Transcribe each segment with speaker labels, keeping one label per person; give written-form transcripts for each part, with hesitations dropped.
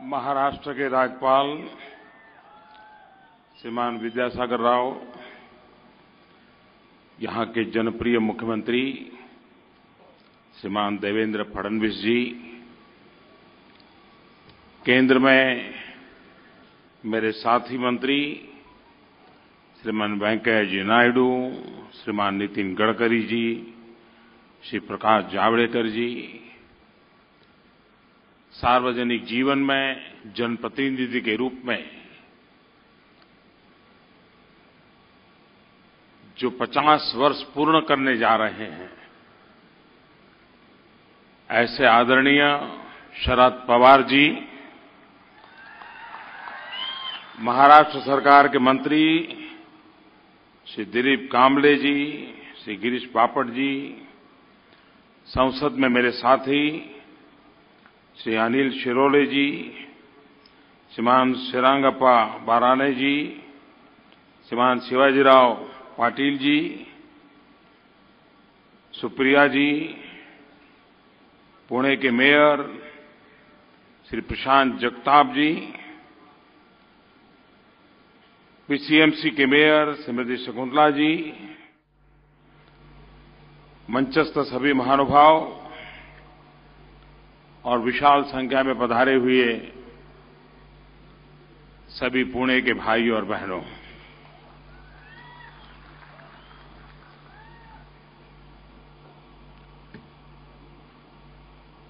Speaker 1: महाराष्ट्र के राज्यपाल श्रीमान विद्यासागर राव, यहां के जनप्रिय मुख्यमंत्री श्रीमान देवेंद्र फडणवीस जी, केंद्र में मेरे साथी मंत्री श्रीमान वेंकैया जी नायडू, श्रीमान नितिन गडकरी जी, श्री प्रकाश जावड़ेकर जी, सार्वजनिक जीवन में जनप्रतिनिधि के रूप में जो 50 वर्ष पूर्ण करने जा रहे हैं, ऐसे आदरणीय शरद पवार जी, महाराष्ट्र सरकार के मंत्री श्री दिलीप कांबले जी, श्री गिरीश बापट जी, संसद में मेरे साथी श्री अनिल शिरोले जी, श्रीमान श्रीरंगप्पा बाराने जी, श्रीमान शिवाजीराव पाटिल जी, सुप्रिया जी, पुणे के मेयर श्री प्रशांत जगताप जी, पीसीएमसी के मेयर श्रीमती शकुंतला जी, मंचस्थ सभी महानुभाव और विशाल संख्या में पधारे हुए सभी पुणे के भाई और बहनों,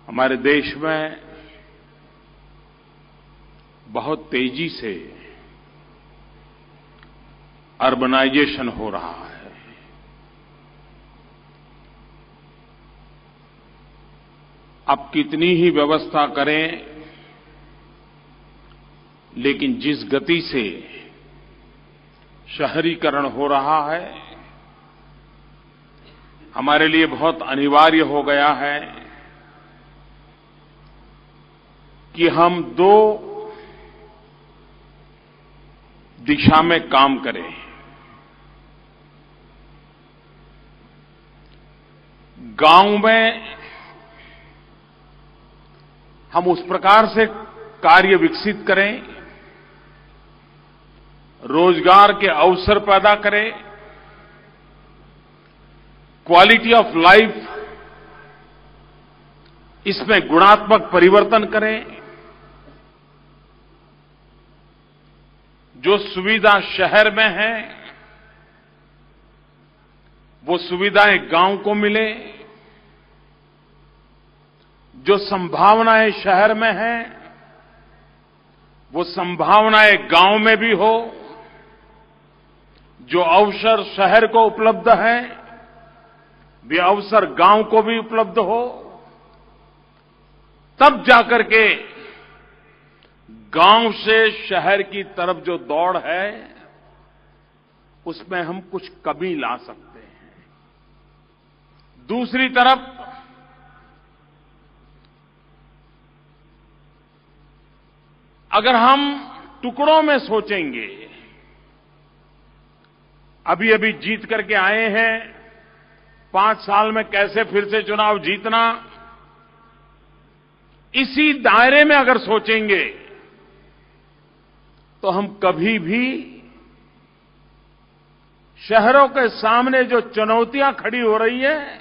Speaker 1: हमारे देश में बहुत तेजी से अर्बनाइजेशन हो रहा है। अब कितनी ही व्यवस्था करें, लेकिन जिस गति से शहरीकरण हो रहा है, हमारे लिए बहुत अनिवार्य हो गया है कि हम दो दिशा में काम करें। गांव में हम उस प्रकार से कार्य विकसित करें, रोजगार के अवसर पैदा करें, क्वालिटी ऑफ लाइफ इसमें गुणात्मक परिवर्तन करें। जो सुविधा शहर में है, वो सुविधाएं गांव को मिले। जो संभावनाएं शहर में हैं, वो संभावनाएं गांव में भी हो। जो अवसर शहर को उपलब्ध है, वे अवसर गांव को भी उपलब्ध हो। तब जाकर के गांव से शहर की तरफ जो दौड़ है, उसमें हम कुछ कमी ला सकते हैं। दूसरी तरफ अगर हम टुकड़ों में सोचेंगे, अभी अभी जीत करके आए हैं, 5 साल में कैसे फिर से चुनाव जीतना, इसी दायरे में अगर सोचेंगे तो हम कभी भी शहरों के सामने जो चुनौतियां खड़ी हो रही है,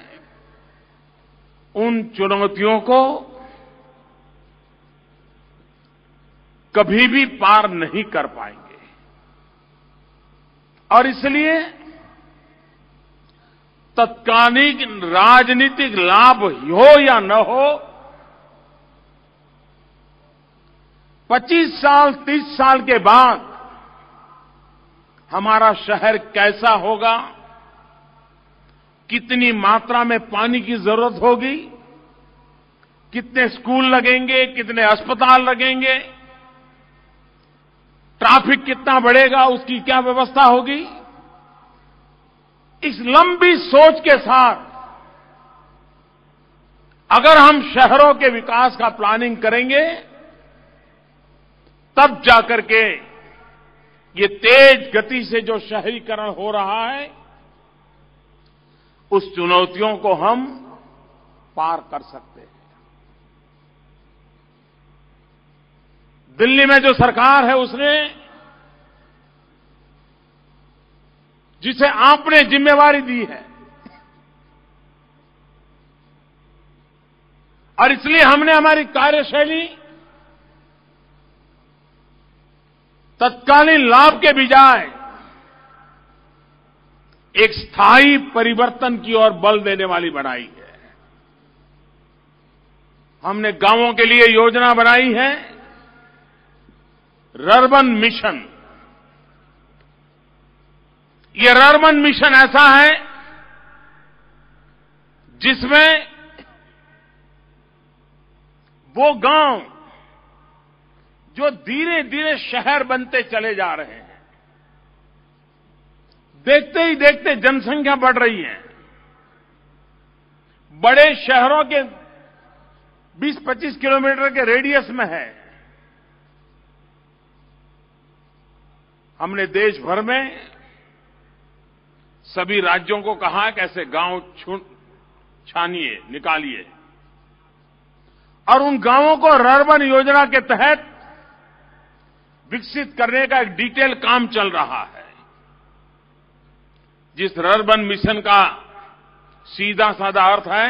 Speaker 1: उन चुनौतियों को कभी भी पार नहीं कर पाएंगे। और इसलिए तत्कालीन राजनीतिक लाभ हो या न हो, 25 साल 30 साल के बाद हमारा शहर कैसा होगा, कितनी मात्रा में पानी की जरूरत होगी, कितने स्कूल लगेंगे, कितने अस्पताल लगेंगे, ट्रैफिक कितना बढ़ेगा, उसकी क्या व्यवस्था होगी, इस लंबी सोच के साथ अगर हम शहरों के विकास का प्लानिंग करेंगे, तब जाकर के ये तेज गति से जो शहरीकरण हो रहा है, उस चुनौतियों को हम पार कर सकते हैं। दिल्ली में जो सरकार है उसने जिसे आपने जिम्मेवारी दी है और इसलिए हमने हमारी कार्यशैली तत्कालीन लाभ के बजाय एक स्थायी परिवर्तन की ओर बल देने वाली बनाई है। हमने गांवों के लिए योजना बनाई है रर्बन मिशन। ये रर्बन मिशन ऐसा है जिसमें वो गांव जो धीरे धीरे शहर बनते चले जा रहे हैं, देखते ही देखते जनसंख्या बढ़ रही है, बड़े शहरों के 20-25 किलोमीटर के रेडियस में है। हमने देश भर में सभी राज्यों को कहा कि ऐसे गांव छानिए, निकालिए और उन गांवों को रर्बन योजना के तहत विकसित करने का एक डिटेल काम चल रहा है। जिस रर्बन मिशन का सीधा साधा अर्थ है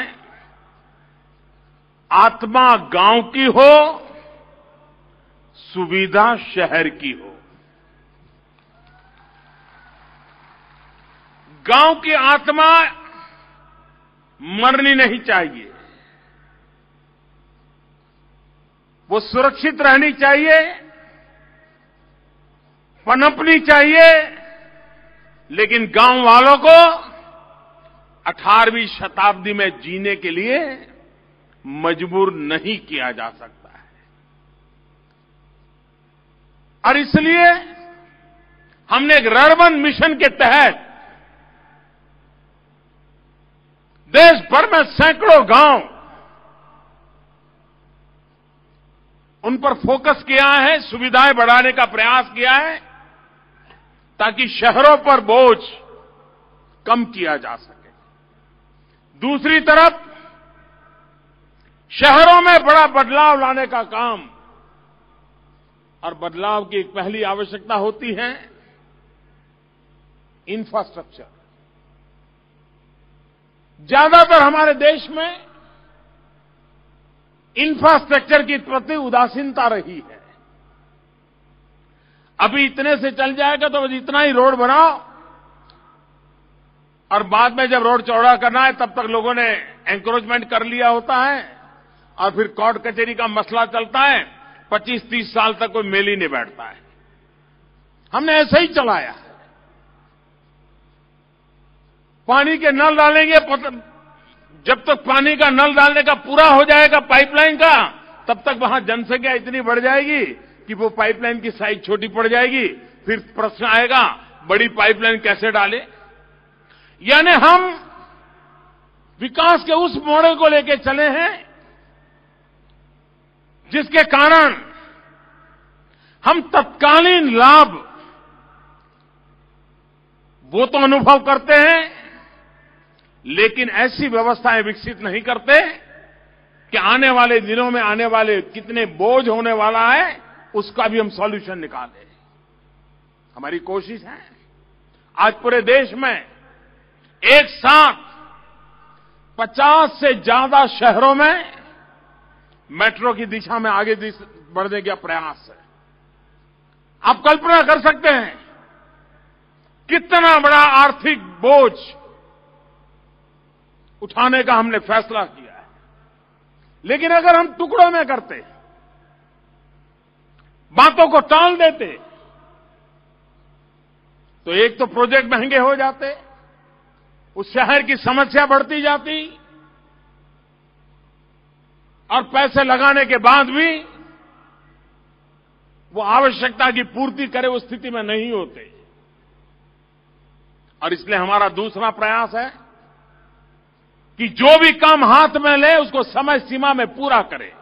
Speaker 1: आत्मा गांव की हो, सुविधा शहर की हो। गांव की आत्मा मरनी नहीं चाहिए, वो सुरक्षित रहनी चाहिए, पनपनी चाहिए, लेकिन गांव वालों को 18वीं शताब्दी में जीने के लिए मजबूर नहीं किया जा सकता है। और इसलिए हमने एक रर्बन मिशन के तहत देश भर में सैकड़ों गांव उन पर फोकस किया है, सुविधाएं बढ़ाने का प्रयास किया है ताकि शहरों पर बोझ कम किया जा सके। दूसरी तरफ शहरों में बड़ा बदलाव लाने का काम, और बदलाव की एक पहली आवश्यकता होती है इंफ्रास्ट्रक्चर। ज्यादातर हमारे देश में इंफ्रास्ट्रक्चर की प्रति उदासीनता रही है। अभी इतने से चल जाएगा तो बस इतना ही रोड बनाओ और बाद में जब रोड चौड़ा करना है तब तक लोगों ने एंक्रोचमेंट कर लिया होता है और फिर कोर्ट कचहरी का मसला चलता है। 25-30 साल तक कोई मेल ही नहीं बैठता है। हमने ऐसे ही चलाया है। पानी के नल डालेंगे, जब तक पानी का नल डालने का पूरा हो जाएगा पाइपलाइन का, तब तक वहां जनसंख्या इतनी बढ़ जाएगी कि वो पाइपलाइन की साइज छोटी पड़ जाएगी। फिर प्रश्न आएगा बड़ी पाइपलाइन कैसे डाले। यानी हम विकास के उस मॉडल को लेकर चले हैं जिसके कारण हम तत्कालीन लाभ वो तो अनुभव करते हैं, लेकिन ऐसी व्यवस्थाएं विकसित नहीं करते कि आने वाले दिनों में आने वाले कितने बोझ होने वाला है उसका भी हम सॉल्यूशन निकालें। हमारी कोशिश है आज पूरे देश में एक साथ 50 से ज्यादा शहरों में मेट्रो की दिशा में आगे बढ़ने का प्रयास है। आप कल्पना कर सकते हैं कितना बड़ा आर्थिक बोझ उठाने का हमने फैसला किया है। लेकिन अगर हम टुकड़ों में करते, बातों को टाल देते, तो एक तो प्रोजेक्ट महंगे हो जाते, उस शहर की समस्या बढ़ती जाती और पैसे लगाने के बाद भी वो आवश्यकता की पूर्ति करे उस स्थिति में नहीं होते। और इसलिए हमारा दूसरा प्रयास है कि जो भी काम हाथ में ले उसको समय सीमा में पूरा करे।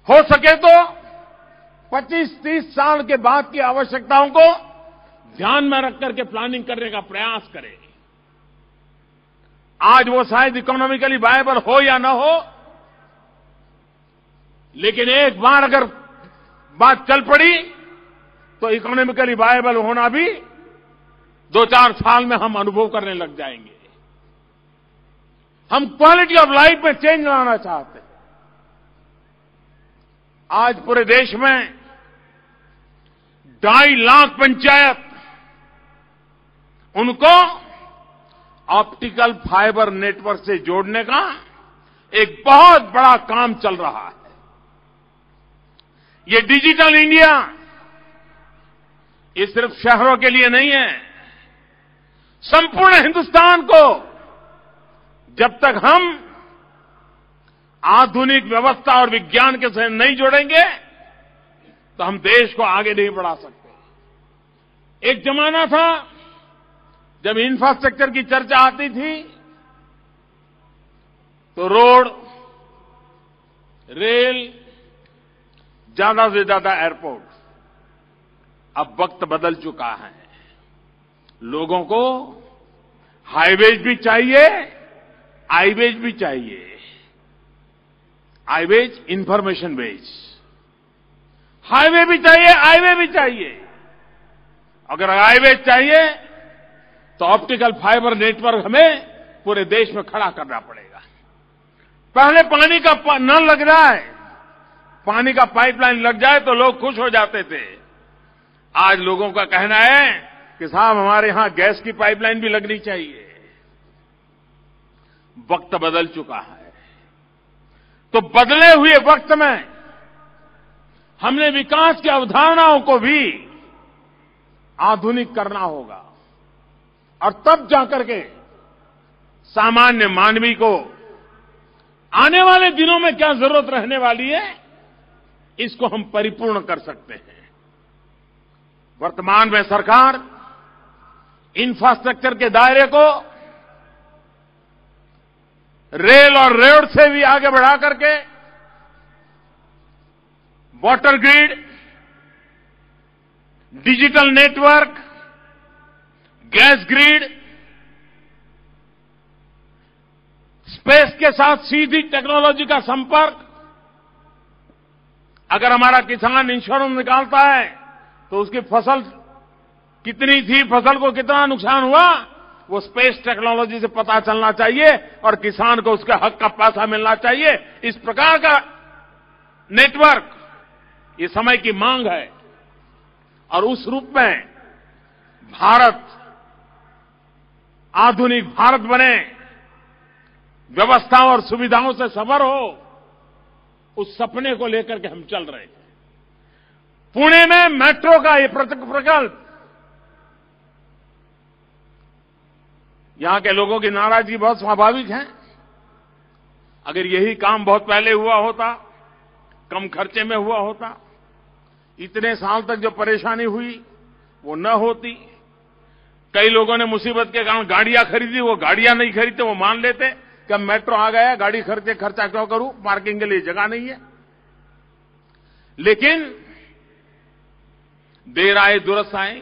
Speaker 1: हो सके तो 25-30 साल के बाद की आवश्यकताओं को ध्यान में रख करके प्लानिंग करने का प्रयास करें। आज वो शायद इकोनॉमिकली वायबल हो या न हो, लेकिन एक बार अगर बात चल पड़ी तो इकोनॉमिकली वायबल होना भी 2-4 साल में हम अनुभव करने लग जाएंगे। हम क्वालिटी ऑफ लाइफ में चेंज लाना चाहते हैं। आज पूरे देश में 2.5 लाख पंचायत, उनको ऑप्टिकल फाइबर नेटवर्क से जोड़ने का एक बहुत बड़ा काम चल रहा है। ये डिजिटल इंडिया, ये सिर्फ शहरों के लिए नहीं है, संपूर्ण हिंदुस्तान को जब तक हम आधुनिक व्यवस्था और विज्ञान के साथ नहीं जोड़ेंगे तो हम देश को आगे नहीं बढ़ा सकते। एक जमाना था जब इंफ्रास्ट्रक्चर की चर्चा आती थी तो रोड, रेल, ज्यादा से ज्यादा एयरपोर्ट। अब वक्त बदल चुका है। लोगों को हाईवेज भी चाहिए, आईवेज भी चाहिए। आईवेज, इंफॉर्मेशन वेज। हाईवे भी चाहिए, आईवे भी चाहिए। अगर हाईवेज चाहिए तो ऑप्टिकल फाइबर नेटवर्क हमें पूरे देश में खड़ा करना पड़ेगा। पहले पानी का नल लग रहा है, पानी का पाइपलाइन लग जाए तो लोग खुश हो जाते थे। आज लोगों का कहना है कि साहब हमारे यहां गैस की पाइपलाइन भी लगनी चाहिए। वक्त बदल चुका है। तो बदले हुए वक्त में हमने विकास की अवधारणाओं को भी आधुनिक करना होगा और तब जाकर के सामान्य मानवी को आने वाले दिनों में क्या जरूरत रहने वाली है, इसको हम परिपूर्ण कर सकते हैं। वर्तमान में सरकार इंफ्रास्ट्रक्चर के दायरे को रेल और रोड से भी आगे बढ़ा करके water grid, digital network, gas grid, space के साथ सीधी टेक्नोलॉजी का संपर्क। अगर हमारा किसान इंश्योरेंस निकालता है तो उसकी फसल कितनी थी, फसल को कितना नुकसान हुआ, वो स्पेस टेक्नोलॉजी से पता चलना चाहिए और किसान को उसके हक का पैसा मिलना चाहिए। इस प्रकार का नेटवर्क ये समय की मांग है और उस रूप में भारत आधुनिक भारत बने, व्यवस्था और सुविधाओं से सभर हो, उस सपने को लेकर के हम चल रहे हैं। पुणे में मेट्रो का ये प्रकल्प, यहां के लोगों की नाराजगी बहुत स्वाभाविक है। अगर यही काम बहुत पहले हुआ होता, कम खर्चे में हुआ होता, इतने साल तक जो परेशानी हुई वो न होती। कई लोगों ने मुसीबत के कारण गाड़ियां खरीदी, वो गाड़ियां नहीं खरीदते, वो मान लेते कि अब मेट्रो आ गया, गाड़ी खर्चा क्यों करूं, पार्किंग के लिए जगह नहीं है। लेकिन देर आए दुरुस्त आए।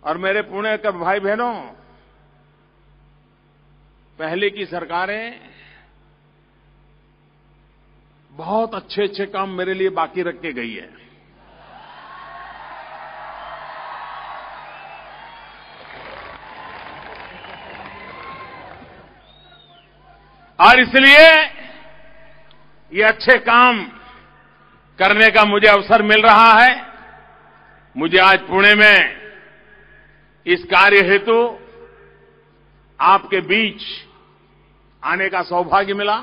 Speaker 1: और मेरे पुणे के भाई बहनों, पहले की सरकारें बहुत अच्छे अच्छे काम मेरे लिए बाकी रख के गई है। और इसलिए ये अच्छे काम करने का मुझे अवसर मिल रहा है। मुझे आज पुणे में इस कार्य हेतु आपके बीच आने का सौभाग्य मिला।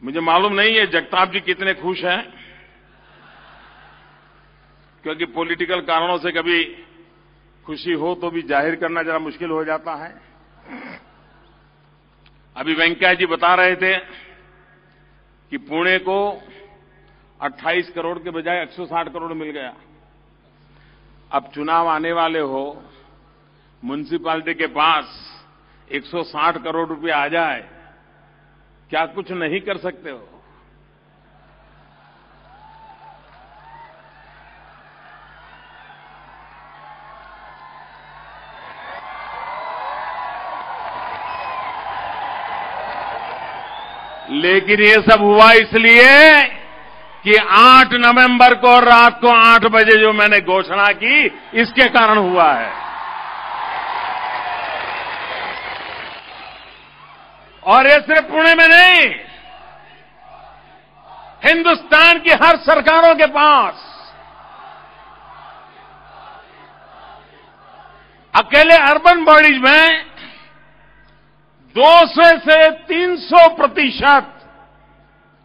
Speaker 1: मुझे मालूम नहीं है जगताप जी कितने खुश हैं, क्योंकि पॉलिटिकल कारणों से कभी खुशी हो तो भी जाहिर करना जरा मुश्किल हो जाता है। अभी वेंकैया जी बता रहे थे कि पुणे को 28 करोड़ के बजाय 160 करोड़ मिल गया। अब चुनाव आने वाले हो, म्युनिसिपैलिटी के पास 160 करोड़ रुपए आ जाए, क्या कुछ नहीं कर सकते हो? लेकिन ये सब हुआ इसलिए कि 8 नवंबर को रात को 8 बजे जो मैंने घोषणा की, इसके कारण हुआ है। और ये सिर्फ पुणे में नहीं, हिंदुस्तान की हर सरकारों के पास अकेले अर्बन बॉडीज में 200 से 300%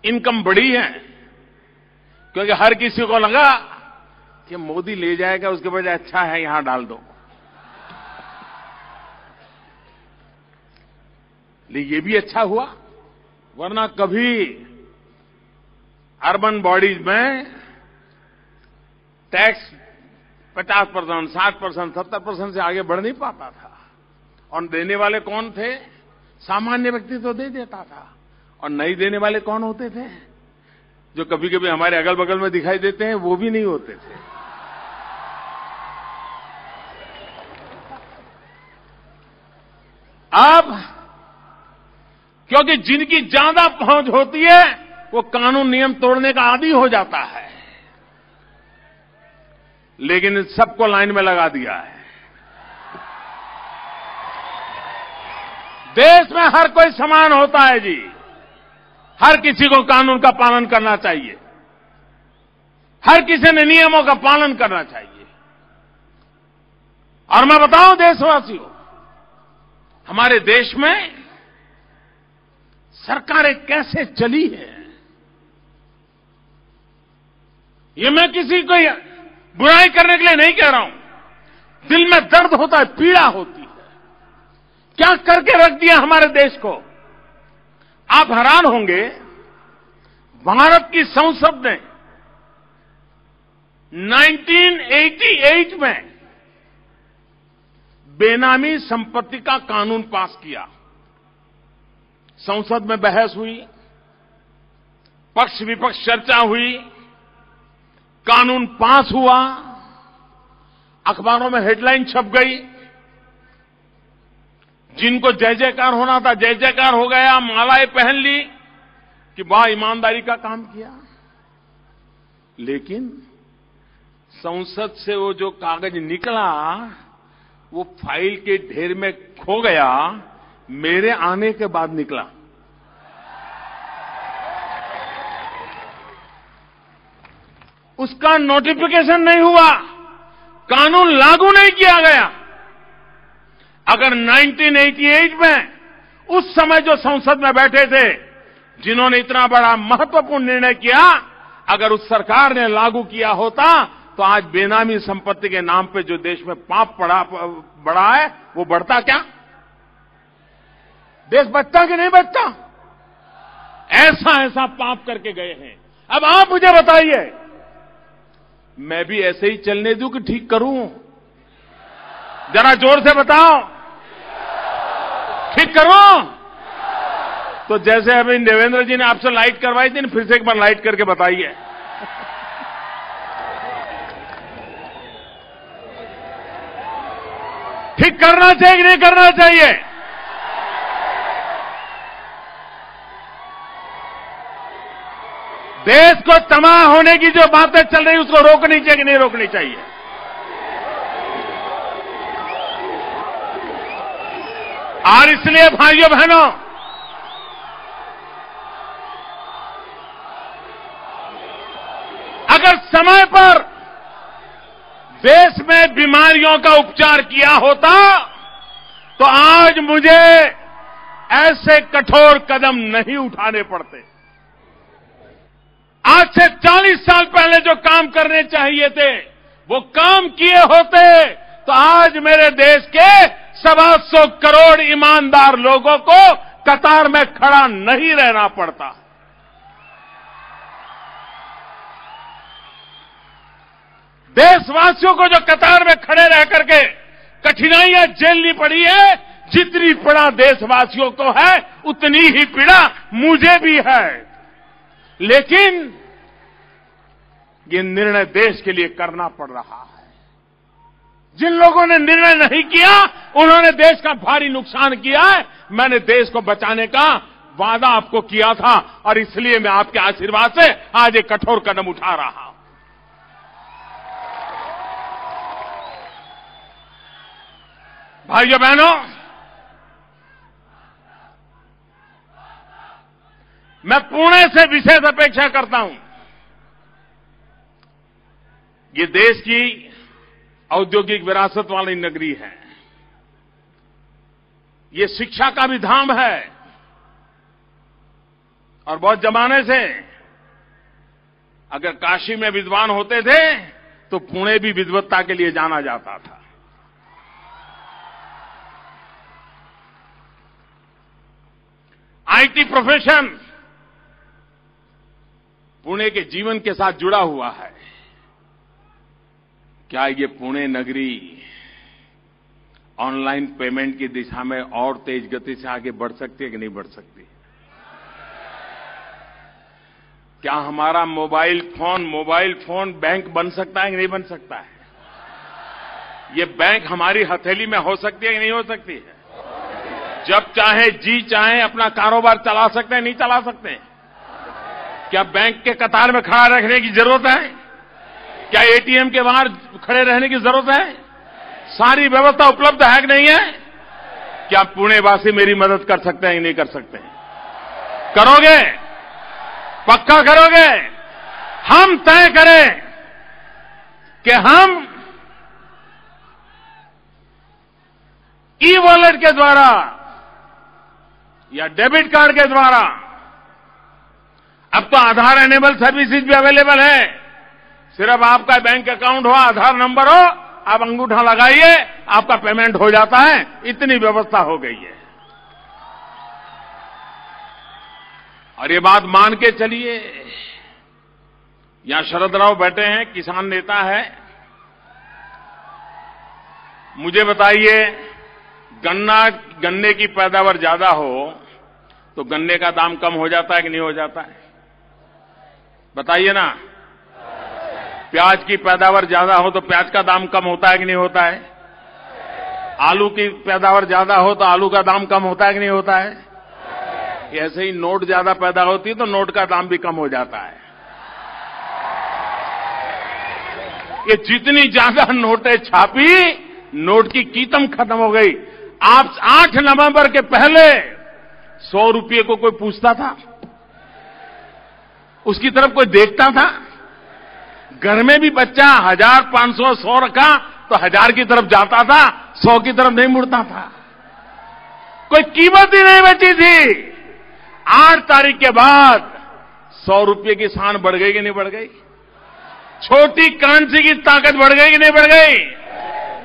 Speaker 1: इनकम बढ़ी है, क्योंकि हर किसी को लगा कि मोदी ले जाएगा, उसके बजाय अच्छा है यहां डाल दो। लेकिन ये भी अच्छा हुआ, वरना कभी अर्बन बॉडीज में टैक्स 50%, 60%, 70% से आगे बढ़ नहीं पाता था। और देने वाले कौन थे? सामान्य व्यक्ति तो दे देता था। और नहीं देने वाले कौन होते थे? जो कभी कभी हमारे अगल बगल में दिखाई देते हैं, वो भी नहीं होते थे। अब क्योंकि जिनकी ज्यादा पहुंच होती है, वो कानून नियम तोड़ने का आदी हो जाता है। लेकिन सबको लाइन में लगा दिया है। देश में हर कोई समान होता है जी। हर किसी को कानून का पालन करना चाहिए। हर किसी ने नियमों का पालन करना चाहिए। और मैं बताऊं देशवासियों, हमारे देश में सरकारें कैसे चली है, ये मैं किसी को बुराई करने के लिए नहीं कह रहा हूं। दिल में दर्द होता है, पीड़ा होती है। क्या करके रख दिया हमारे देश को। आप हैरान होंगे, भारत की संसद ने 1988 में बेनामी संपत्ति का कानून पास किया। संसद में बहस हुई, पक्ष विपक्ष चर्चा हुई, कानून पास हुआ, अखबारों में हेडलाइन छप गई। जिनको जय जयकार होना था, जय जयकार हो गया, मालाएं पहन ली कि वाह ईमानदारी का काम किया। लेकिन संसद से वो जो कागज निकला, वो फाइल के ढेर में खो गया। मेरे आने के बाद निकला। उसका नोटिफिकेशन नहीं हुआ, कानून लागू नहीं किया गया। अगर 1988 में उस समय जो संसद में बैठे थे, जिन्होंने इतना बड़ा महत्वपूर्ण निर्णय किया, अगर उस सरकार ने लागू किया होता, तो आज बेनामी संपत्ति के नाम पे जो देश में पाप बढ़ा है, वो बढ़ता क्या? देश बचता कि नहीं बचता? ऐसा पाप करके गए हैं। अब आप मुझे बताइए, मैं भी ऐसे ही चलने दूं कि ठीक करूं? जरा जोर से बताओ, ठीक करूं? तो जैसे अभी देवेंद्र जी ने आपसे लाइट करवाई थी, फिर से एक बार लाइट करके बताइए। ठीक करना चाहिए कि नहीं करना चाहिए? देश को तबाह होने की जो बातें चल रही, उसको रोकनी चाहिए कि नहीं रोकनी चाहिए? और इसलिए भाइयों बहनों, अगर समय पर देश में बीमारियों का उपचार किया होता, तो आज मुझे ऐसे कठोर कदम नहीं उठाने पड़ते। आज से 40 साल पहले जो काम करने चाहिए थे, वो काम किए होते, तो आज मेरे देश के 125 करोड़ ईमानदार लोगों को कतार में खड़ा नहीं रहना पड़ता। देशवासियों को जो कतार में खड़े रह करके कठिनाइयां झेलनी पड़ी है, जितनी पीड़ा देशवासियों को है, उतनी ही पीड़ा मुझे भी है। लेकिन ये निर्णय देश के लिए करना पड़ रहा है। जिन लोगों ने निर्णय नहीं किया, उन्होंने देश का भारी नुकसान किया है। मैंने देश को बचाने का वादा आपको किया था और इसलिए मैं आपके आशीर्वाद से आज एक कठोर कदम उठा रहा हूं। भाइयों बहनों, मैं पुणे से विशेष अपेक्षा करता हूं। ये देश की औद्योगिक विरासत वाली नगरी है, ये शिक्षा का भी धाम है और बहुत जमाने से अगर काशी में विद्वान होते थे तो पुणे भी विद्वत्ता के लिए जाना जाता था। आईटी प्रोफेशन पुणे के जीवन के साथ जुड़ा हुआ है। क्या ये पुणे नगरी ऑनलाइन पेमेंट की दिशा में और तेज गति से आगे बढ़ सकती है कि नहीं बढ़ सकती? क्या हमारा मोबाइल फोन बैंक बन सकता है कि नहीं बन सकता है? ये बैंक हमारी हथेली में हो सकती है कि नहीं हो सकती है? जब चाहे जी चाहे अपना कारोबार चला सकते हैं, नहीं चला सकते हैं? क्या बैंक के कतार में खड़ा रखने की जरूरत है? क्या एटीएम के बाहर खड़े रहने की जरूरत है? सारी व्यवस्था उपलब्ध है कि नहीं है? क्या पुणे वासी मेरी मदद कर सकते हैं कि नहीं कर सकते हैं? करोगे? पक्का करोगे? हम तय करें कि हम ई वॉलेट के द्वारा या डेबिट कार्ड के द्वारा, अब तो आधार एनेबल सर्विसेज भी अवेलेबल है। सिर्फ आपका बैंक अकाउंट हो, आधार नंबर हो, आप अंगूठा लगाइए, आपका पेमेंट हो जाता है। इतनी व्यवस्था हो गई है। और ये बात मान के चलिए, यहां शरद राव बैठे हैं, किसान नेता है। मुझे बताइए, गन्ने की पैदावार ज्यादा हो तो गन्ने का दाम कम हो जाता है कि नहीं हो जाता है? बताइए ना। प्याज की पैदावार ज्यादा हो तो प्याज का दाम कम होता है कि नहीं होता है? आलू की पैदावार ज्यादा हो तो आलू का दाम कम होता है कि नहीं होता है? ऐसे ही नोट ज्यादा पैदा होती है तो नोट का दाम भी कम हो जाता है। ये जितनी ज्यादा नोटें छापी, नोट की कीमत खत्म हो गई। आप 8 नवंबर के पहले 100 रुपये को कोई पूछता था? उसकी तरफ कोई देखता था? घर में भी बच्चा 1000, 500, 100 रखा तो 1000 की तरफ जाता था, 100 की तरफ नहीं मुड़ता था। कोई कीमत ही नहीं बची थी। 8 तारीख के बाद 100 रुपये की शान बढ़ गई कि नहीं बढ़ गई? छोटी कांची की ताकत बढ़ गई कि नहीं बढ़ गई?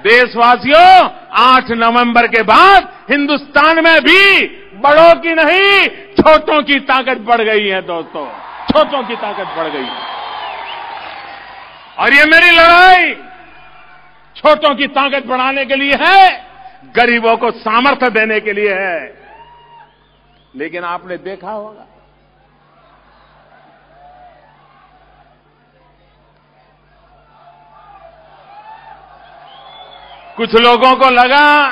Speaker 1: देशवासियों, 8 नवंबर के बाद हिंदुस्तान में भी बड़ों की नहीं, छोटों की ताकत बढ़ गई है दोस्तों। छोटों की ताकत बढ़ गई है। और ये मेरी लड़ाई छोटों की ताकत बढ़ाने के लिए है, गरीबों को सामर्थ्य देने के लिए है। लेकिन आपने देखा होगा, कुछ लोगों को लगा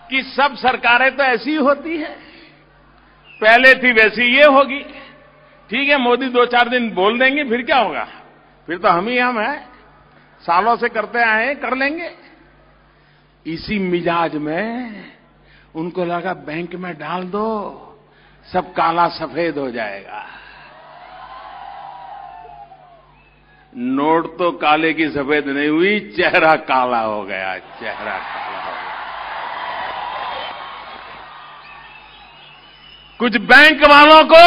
Speaker 1: कि सब सरकारें तो ऐसी होती हैं, पहले थी वैसी ये होगी। ठीक है, मोदी 2-4 दिन बोल देंगे, फिर क्या होगा? फिर तो हम हैं, सालों से करते आए हैं, कर लेंगे। इसी मिजाज में उनको लगा बैंक में डाल दो, सब काला सफेद हो जाएगा। नोट तो काले की सफेद नहीं हुई, चेहरा काला हो गया, चेहरा काला हो गया। कुछ बैंक वालों को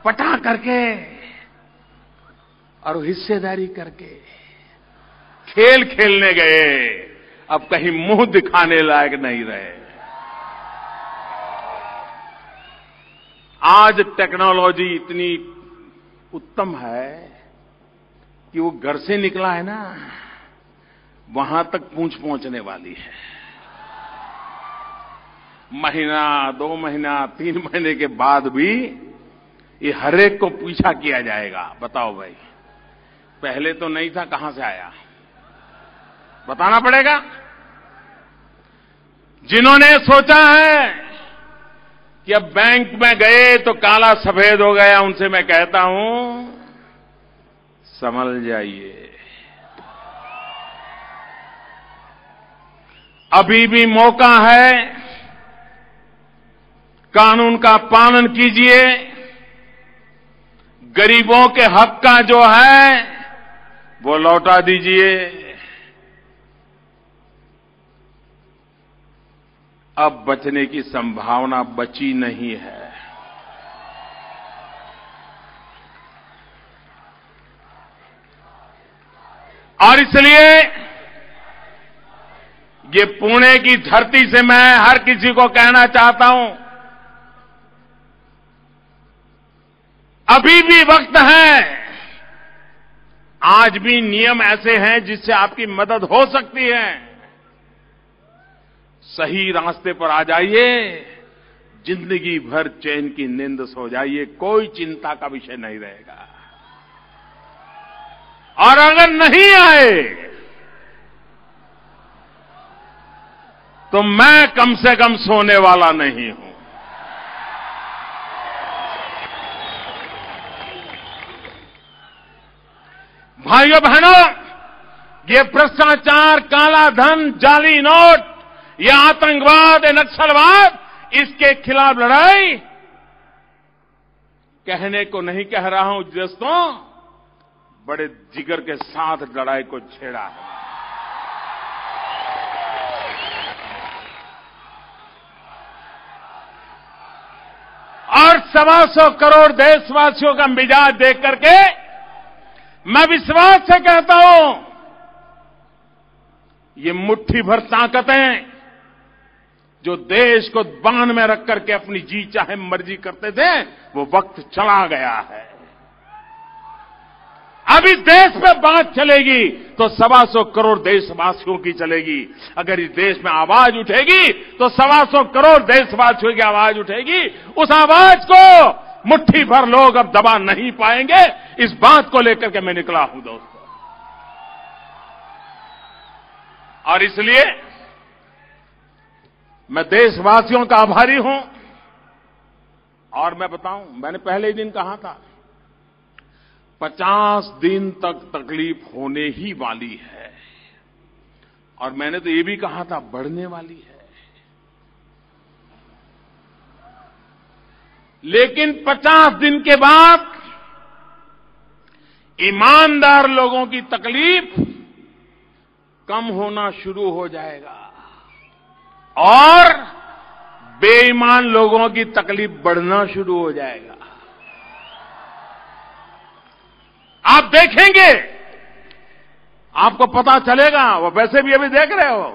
Speaker 1: पटा करके और हिस्सेदारी करके खेल खेलने गए, अब कहीं मुंह दिखाने लायक नहीं रहे। आज टेक्नोलॉजी इतनी उत्तम है कि वो घर से निकला है ना, वहां तक पूंछ पहुंचने वाली है। महीना, 2 महीना, 3 महीने के बाद भी ये हरेक को पीछा किया जाएगा। बताओ भाई, पहले तो नहीं था, कहां से आया? बताना पड़ेगा। जिन्होंने सोचा है कि अब बैंक में गए तो काला सफेद हो गया, उनसे मैं कहता हूं संभल जाइए, अभी भी मौका है, कानून का पालन कीजिए, गरीबों के हक का जो है वो लौटा दीजिए। अब बचने की संभावना बची नहीं है। और इसलिए ये पुणे की धरती से मैं हर किसी को कहना चाहता हूं, अभी भी वक्त है, आज भी नियम ऐसे हैं जिससे आपकी मदद हो सकती है। सही रास्ते पर आ जाइए, जिंदगी भर चैन की नींद सो जाइए, कोई चिंता का विषय नहीं रहेगा। और अगर नहीं आए तो मैं कम से कम सोने वाला नहीं हूं। भाइयों बहनों, ये भ्रष्टाचार, काला धन, जाली नोट, ये आतंकवाद, ये नक्सलवाद, इसके खिलाफ लड़ाई कहने को नहीं कह रहा हूं दोस्तों, बड़े जिगर के साथ लड़ाई को छेड़ा है। और 125 करोड़ देशवासियों का मिजाज देख करके मैं विश्वास से कहता हूं, ये मुट्ठी भर ताकतें जो देश को बांध में रख करके अपनी जी चाहे मर्जी करते थे, वो वक्त चला गया है। अभी देश में बात चलेगी तो 125 करोड़ देशवासियों की चलेगी। अगर इस देश में आवाज उठेगी तो 125 करोड़ देशवासियों की आवाज उठेगी। उस आवाज को मुट्ठी भर लोग अब दबा नहीं पाएंगे। इस बात को लेकर के मैं निकला हूं दोस्तों। और इसलिए मैं देशवासियों का आभारी हूं। और मैं बताऊं, मैंने पहले ही दिन कहा था 50 दिन तक तकलीफ होने ही वाली है। और मैंने तो ये भी कहा था बढ़ने वाली है। लेकिन 50 दिन के बाद ईमानदार लोगों की तकलीफ कम होना शुरू हो जाएगा और बेईमान लोगों की तकलीफ बढ़ना शुरू हो जाएगा। आप देखेंगे, आपको पता चलेगा। वो वैसे भी अभी देख रहे हो,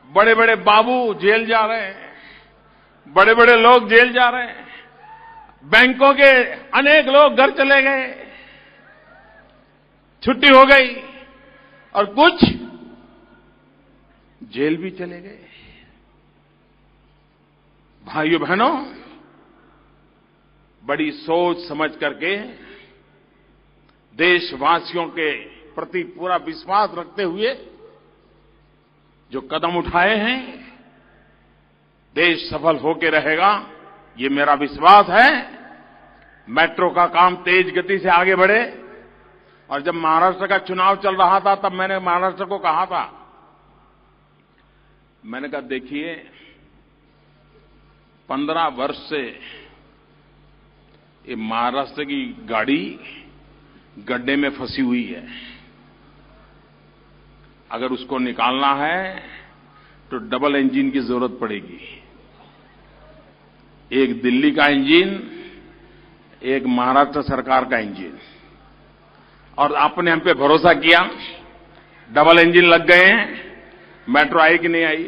Speaker 1: बड़े बड़े बाबू जेल जा रहे हैं, बड़े बड़े लोग जेल जा रहे हैं, बैंकों के अनेक लोग घर चले गए, छुट्टी हो गई, और कुछ जेल भी चले गए। भाइयों बहनों, बड़ी सोच समझ करके देशवासियों के प्रति पूरा विश्वास रखते हुए जो कदम उठाए हैं, देश सफल होकर रहेगा, ये मेरा विश्वास है। मेट्रो का काम तेज गति से आगे बढ़े। और जब महाराष्ट्र का चुनाव चल रहा था तब मैंने महाराष्ट्र को कहा था, मैंने कहा देखिए 15 वर्ष से ये महाराष्ट्र की गाड़ी गड्ढे में फंसी हुई है। अगर उसको निकालना है तो डबल इंजन की जरूरत पड़ेगी। एक दिल्ली का इंजन, एक महाराष्ट्र सरकार का इंजन। और आपने हम पे भरोसा किया, डबल इंजन लग गए हैं, मेट्रो आई कि नहीं आई।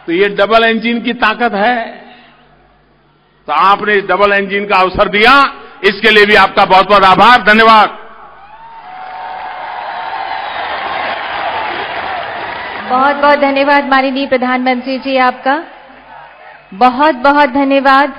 Speaker 1: तो ये डबल इंजन की ताकत है। तो आपने इस डबल इंजन का अवसर दिया, इसके लिए भी आपका बहुत बहुत आभार, धन्यवाद।
Speaker 2: बहुत बहुत धन्यवाद माननीय प्रधानमंत्री जी, आपका बहुत बहुत धन्यवाद।